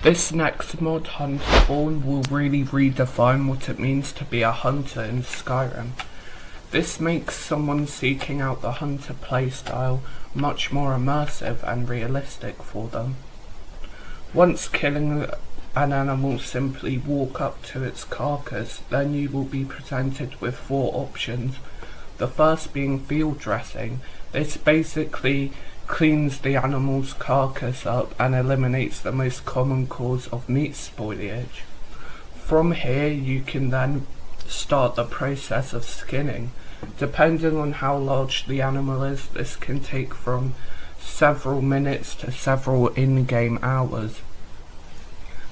This next mod, Hunterborn, will really redefine what it means to be a hunter in Skyrim. This makes someone seeking out the hunter playstyle much more immersive and realistic for them. Once killing an animal, simply walk up to its carcass, then you will be presented with 4 options. The first being field dressing. This basically cleans the animal's carcass up and eliminates the most common cause of meat spoilage. From here you can then start the process of skinning. Depending on how large the animal is, this can take from several minutes to several in-game hours.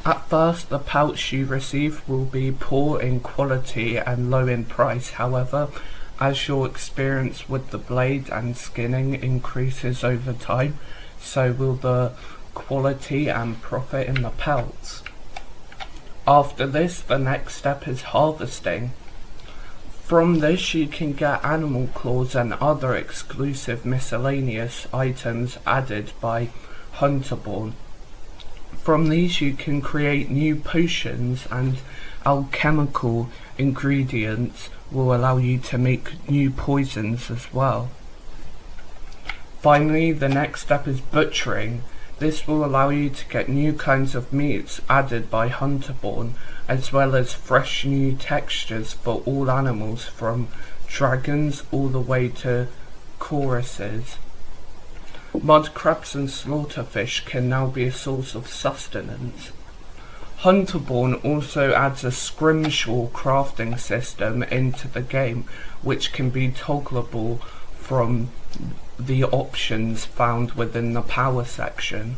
At first, the pelts you receive will be poor in quality and low in price. However, as your experience with the blade and skinning increases over time, so will the quality and profit in the pelts. After this, the next step is harvesting. From this you can get animal claws and other exclusive miscellaneous items added by Hunterborn. From these you can create new potions, and alchemical ingredients will allow you to make new poisons as well. Finally, the next step is butchering. This will allow you to get new kinds of meats added by Hunterborn, as well as fresh new textures for all animals, from dragons all the way to choruses. Mud crabs and slaughterfish can now be a source of sustenance. Hunterborn also adds a scrimshaw crafting system into the game, which can be toggleable from the options found within the power section.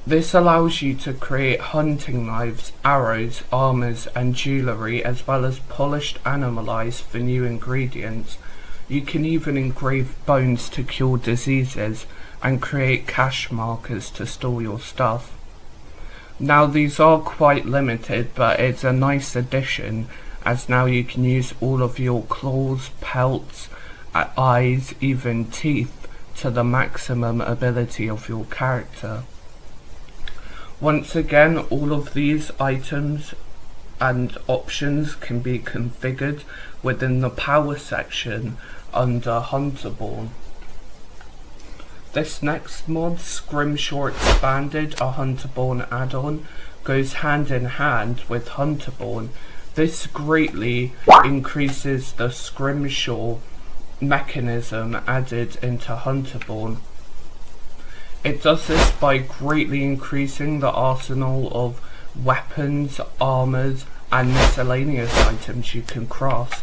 This allows you to create hunting knives, arrows, armors and jewellery, as well as polished animal eyes for new ingredients. You can even engrave bones to cure diseases and create cache markers to store your stuff. Now these are quite limited, but it's a nice addition, as now you can use all of your claws, pelts, eyes, even teeth to the maximum ability of your character. Once again, all of these items and options can be configured within the power section under Hunterborn. This next mod, Scrimshaw Expanded, a Hunterborn add-on, goes hand in hand with Hunterborn. This greatly increases the Scrimshaw mechanism added into Hunterborn. It does this by greatly increasing the arsenal of weapons, armors and miscellaneous items you can craft.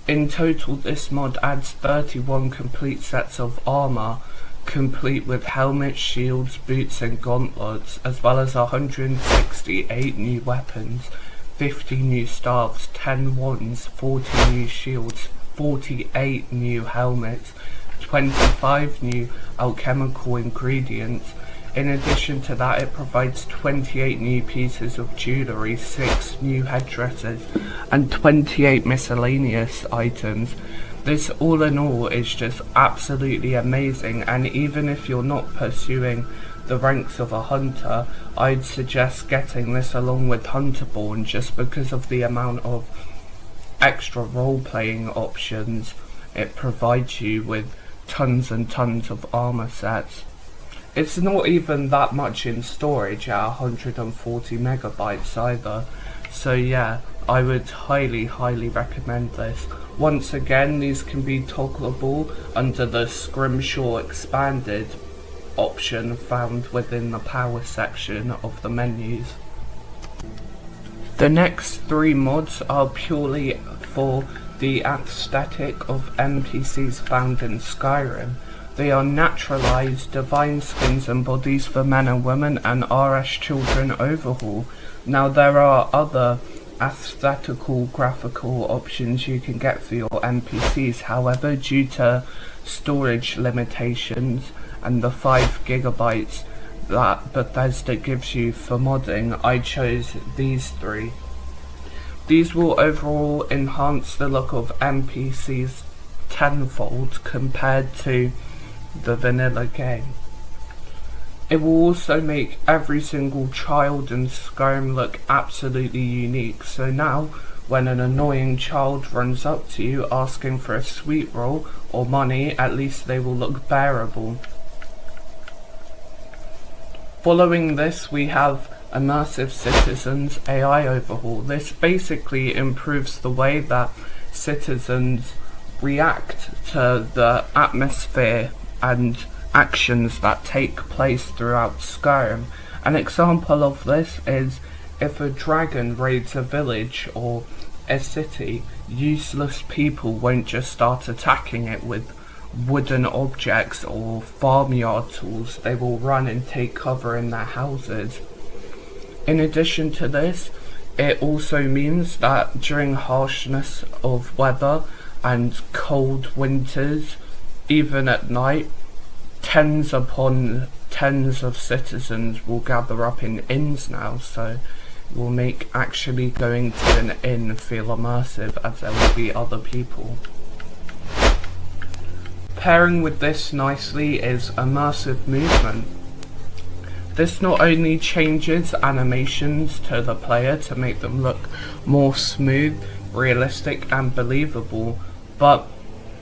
In total, this mod adds 31 complete sets of armor, complete with helmets, shields, boots and gauntlets, as well as 168 new weapons, 50 new staffs, 10 wands, 40 new shields, 48 new helmets, 25 new alchemical ingredients. In addition to that, it provides 28 new pieces of jewellery, 6 new headdresses and 28 miscellaneous items. This all in all is just absolutely amazing, and even if you're not pursuing the ranks of a hunter, I'd suggest getting this along with Hunterborn, just because of the amount of extra role-playing options it provides you with tons and tons of armor sets. It's not even that much in storage at 140 megabytes either, so yeah, I would highly recommend this. Once again, these can be toggleable under the Scrimshaw Expanded option found within the power section of the menus. The next 3 mods are purely for the aesthetic of NPCs found in Skyrim. They are naturalized divine skins and bodies for men and women and RS children overhaul. Now there are other aesthetical graphical options you can get for your NPCs, however, due to storage limitations and the 5 gigabytes that Bethesda gives you for modding, I chose these 3. These will overall enhance the look of NPCs tenfold compared to the vanilla game. It will also make every single child in Skyrim look absolutely unique. So now, when an annoying child runs up to you asking for a sweet roll or money, at least they will look bearable. Following this, we have Immersive Citizens AI Overhaul. This basically improves the way that citizens react to the atmosphere and actions that take place throughout Skyrim. An example of this is if a dragon raids a village or a city, useless people won't just start attacking it with wooden objects or farmyard tools. They will run and take cover in their houses. In addition to this, it also means that during harshness of weather and cold winters, even at night, tens upon tens of citizens will gather up in inns now, so it will make actually going to an inn feel immersive, as there will be other people. Pairing with this nicely is Immersive Movement. This not only changes animations to the player to make them look more smooth, realistic and believable, but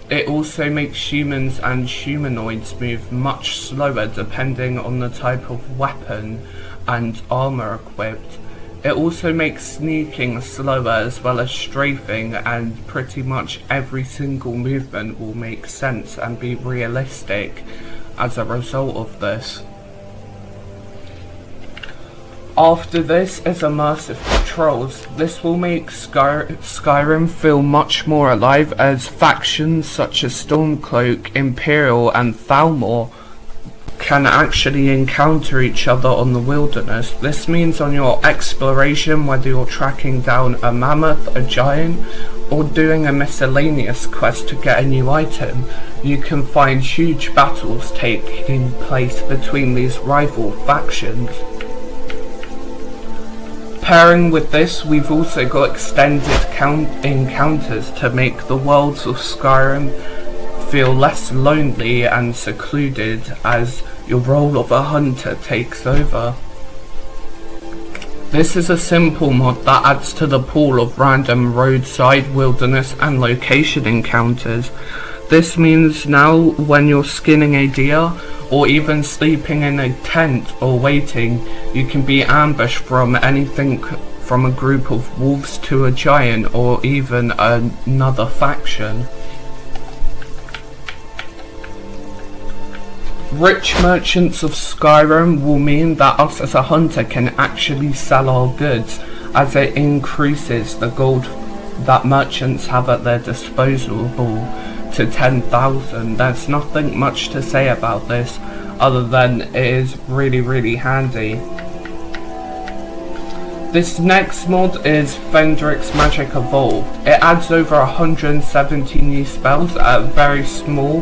it also makes humans and humanoids move much slower depending on the type of weapon and armor equipped. It also makes sneaking slower as well as strafing, and pretty much every single movement will make sense and be realistic as a result of this. After this is Immersive Patrols. This will make Skyrim feel much more alive, as factions such as Stormcloak, Imperial and Thalmor can actually encounter each other on the wilderness. This means on your exploration, whether you're tracking down a mammoth, a giant, or doing a miscellaneous quest to get a new item, you can find huge battles taking place between these rival factions. Pairing with this, we've also got extended encounters to make the worlds of Skyrim feel less lonely and secluded as your role of a hunter takes over. This is a simple mod that adds to the pool of random roadside, wilderness and location encounters. This means now when you're skinning a deer or even sleeping in a tent or waiting, you can be ambushed from anything from a group of wolves to a giant or even another faction. Rich merchants of Skyrim will mean that us as a hunter can actually sell our goods, as it increases the gold that merchants have at their disposal to 10,000. There's nothing much to say about this other than it is really handy. This next mod is Fendrick's Magic Evolved. It adds over 170 new spells at a very small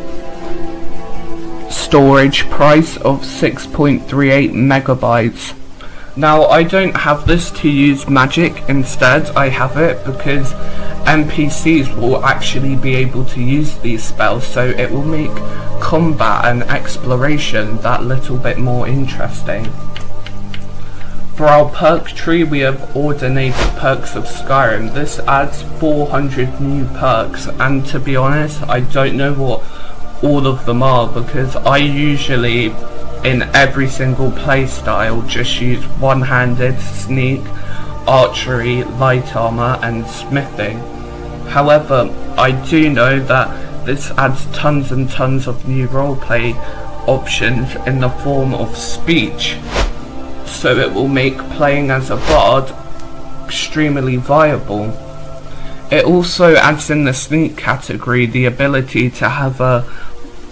storage price of 6.38 megabytes. Now, I don't have this to use magic, instead I have it because NPCs will actually be able to use these spells, so it will make combat and exploration that little bit more interesting. For our perk tree, we have Ordinated Perks of Skyrim. This adds 400 new perks, and to be honest, I don't know what all of them are, because I usually in every single playstyle just use one-handed, sneak, archery, light armor and smithing. However, I do know that this adds tons and tons of new roleplay options in the form of speech, so it will make playing as a bard extremely viable. It also adds in the sneak category the ability to have a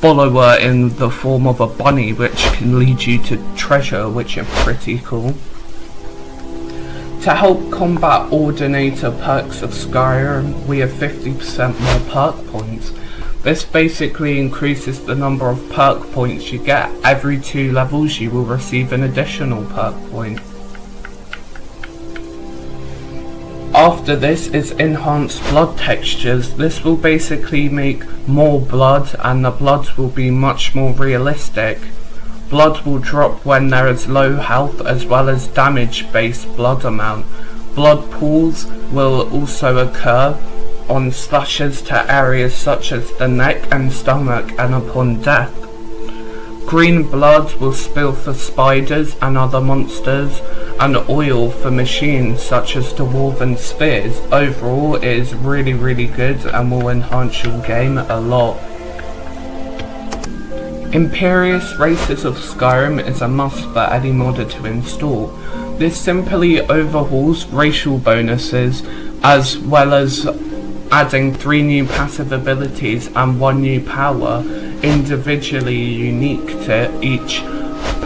follower in the form of a bunny, which can lead you to treasure, which are pretty cool. To help combat Ordinator Perks of Skyrim, we have 50% more perk points. This basically increases the number of perk points you get. Every 2 levels you will receive an additional perk point. After this is Enhanced Blood Textures. This will basically make more blood, and the blood will be much more realistic. Blood will drop when there is low health, as well as damage-based blood amount. Blood pools will also occur on slashes to areas such as the neck and stomach and upon death. Green blood will spill for spiders and other monsters, and oil for machines such as dwarven spears. Overall, it is really good and will enhance your game a lot. Imperious Races of Skyrim is a must for any modder to install. This simply overhauls racial bonuses, as well as adding 3 new passive abilities and 1 new power, individually unique to each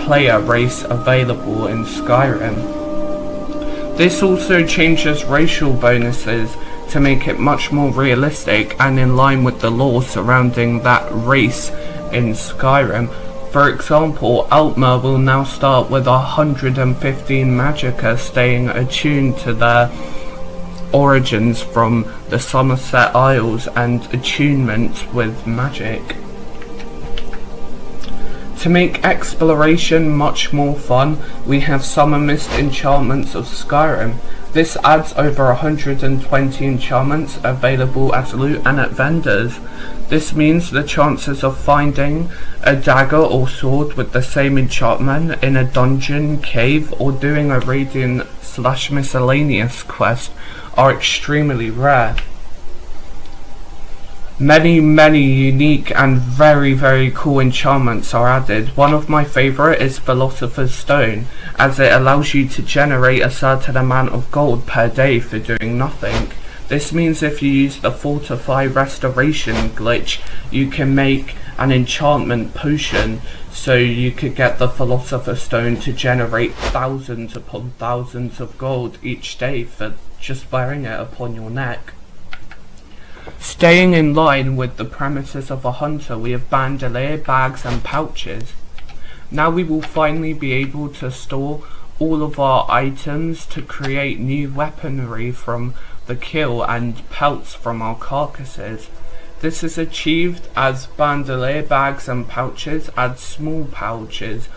player race available in Skyrim. This also changes racial bonuses to make it much more realistic and in line with the lore surrounding that race in Skyrim. For example, Altmer will now start with 115 magicka, staying attuned to their origins from the Somerset Isles and attunement with magic. To make exploration much more fun, we have Summer Mist Enchantments of Skyrim. This adds over 120 enchantments available as loot and at vendors. This means the chances of finding a dagger or sword with the same enchantment in a dungeon, cave, or doing a radiant/miscellaneous quest are extremely rare. Many unique and very cool enchantments are added. One of my favourite is Philosopher's Stone, as it allows you to generate a certain amount of gold per day for doing nothing. This means if you use the Fortify Restoration glitch, you can make an enchantment potion, so you could get the Philosopher's Stone to generate thousands upon thousands of gold each day for just wearing it upon your neck. Staying in line with the premises of a hunter, we have bandolier, bags and pouches. Now we will finally be able to store all of our items to create new weaponry from the kill and pelts from our carcasses. This is achieved as bandolier, bags and pouches add small pouches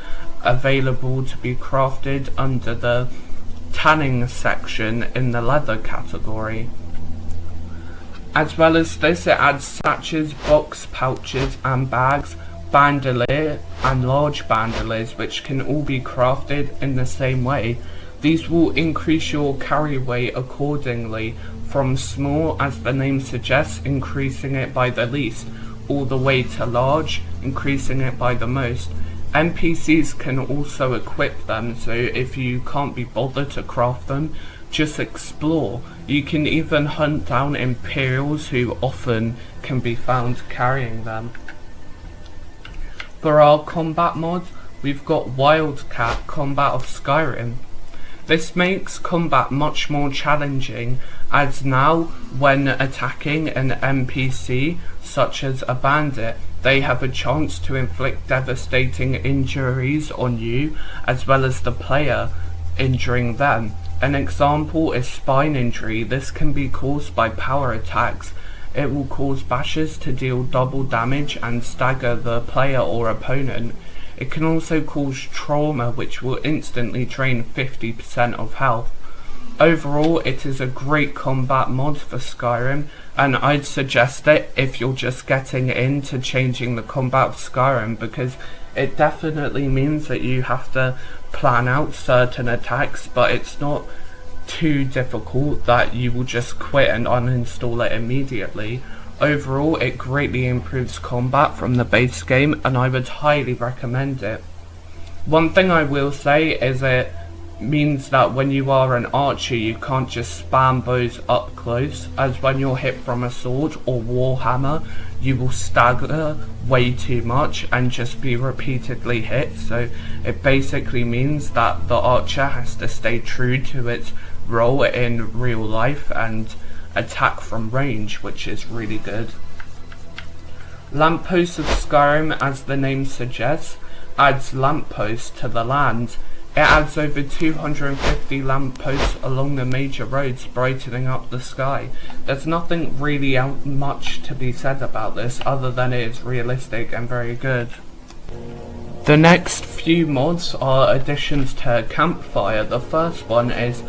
available to be crafted under the tanning section in the leather category. As well as this, it adds sachets, box pouches and bags, bandolier and large bandoliers, which can all be crafted in the same way. These will increase your carry weight accordingly, from small, as the name suggests, increasing it by the least, all the way to large, increasing it by the most. NPCs can also equip them, so if you can't be bothered to craft them, just explore. You can even hunt down Imperials who often can be found carrying them. For our combat mod, we've got Wildcat Combat of Skyrim. This makes combat much more challenging, as now when attacking an NPC such as a bandit, they have a chance to inflict devastating injuries on you as well as the player injuring them. An example is spine injury. This can be caused by power attacks. It will cause bashes to deal double damage and stagger the player or opponent. It can also cause trauma, which will instantly drain 50% of health. Overall, it is a great combat mod for Skyrim, and I'd suggest it if you're just getting into changing the combat of Skyrim, because it definitely means that you have to plan out certain attacks, but it's not too difficult that you will just quit and uninstall it immediately. Overall, it greatly improves combat from the base game, and I would highly recommend it. One thing I will say is it means that when you are an archer, you can't just spam bows up close, as when you're hit from a sword or warhammer, you will stagger way too much and just be repeatedly hit. So it basically means that the archer has to stay true to its role in real life and attack from range, which is really good. Lamppost of Skyrim, as the name suggests, adds lampposts to the land. It adds over 250 lampposts along the major roads, brightening up the sky. There's nothing really much to be said about this, other than it is realistic and very good. The next few mods are additions to Campfire. The first one is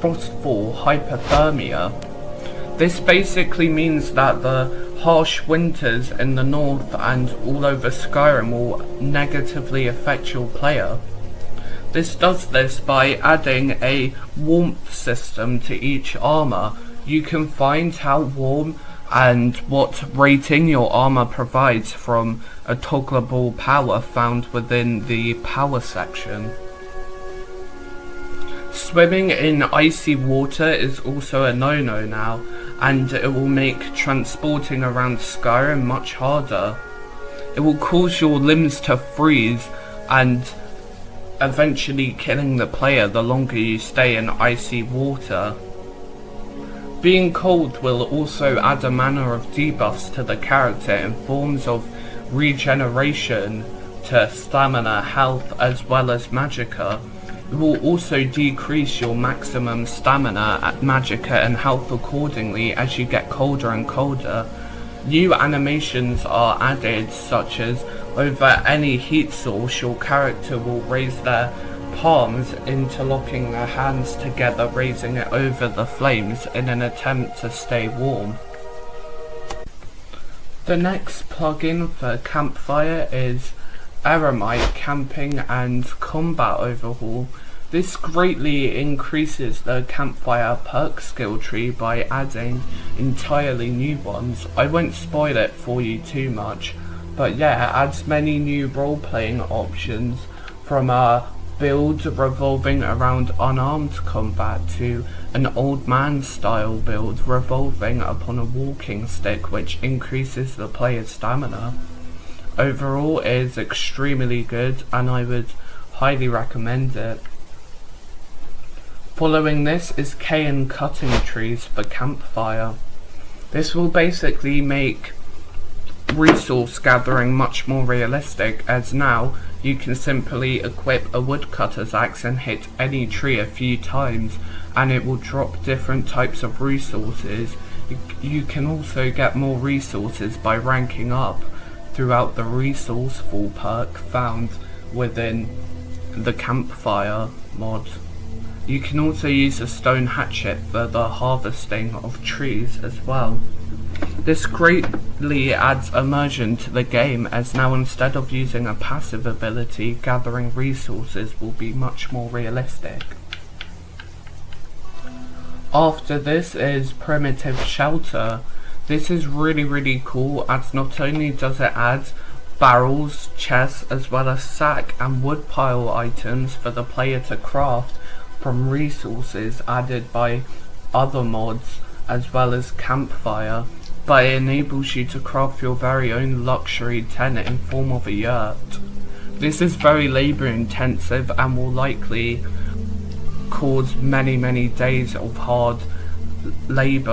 Frostfall Hypothermia. This basically means that the harsh winters in the north and all over Skyrim will negatively affect your player. This does this by adding a warmth system to each armor. You can find how warm and what rating your armor provides from a toggleable power found within the power section. Swimming in icy water is also a no-no now, and it will make transporting around Skyrim much harder. It will cause your limbs to freeze and eventually killing the player the longer you stay in icy water. Being cold will also add a manner of debuffs to the character in forms of regeneration to stamina, health, as well as magicka. It will also decrease your maximum stamina, magicka and health accordingly as you get colder and colder. New animations are added, such as over any heat source your character will raise their palms, interlocking their hands together, raising it over the flames in an attempt to stay warm. The next plugin for Campfire is Eramite Camping and Combat Overhaul. This greatly increases the Campfire perk skill tree by adding entirely new ones. I won't spoil it for you too much, but yeah, it adds many new role-playing options, from a build revolving around unarmed combat to an old man style build revolving upon a walking stick, which increases the player's stamina. Overall, it is extremely good and I would highly recommend it. Following this is Cayenne cutting trees for Campfire. This will basically make resource gathering much more realistic, as now you can simply equip a woodcutter's axe and hit any tree a few times and it will drop different types of resources. You can also get more resources by ranking up throughout the resourceful perk found within the Campfire mod. You can also use a stone hatchet for the harvesting of trees as well. This greatly adds immersion to the game, as now instead of using a passive ability, gathering resources will be much more realistic. After this is Primitive Shelter. This is really cool, as not only does it add barrels, chests, as well as sack and woodpile items for the player to craft from resources added by other mods as well as Campfire, but it enables you to craft your very own luxury tent in form of a yurt. This is very labour intensive and will likely cause many days of hard labour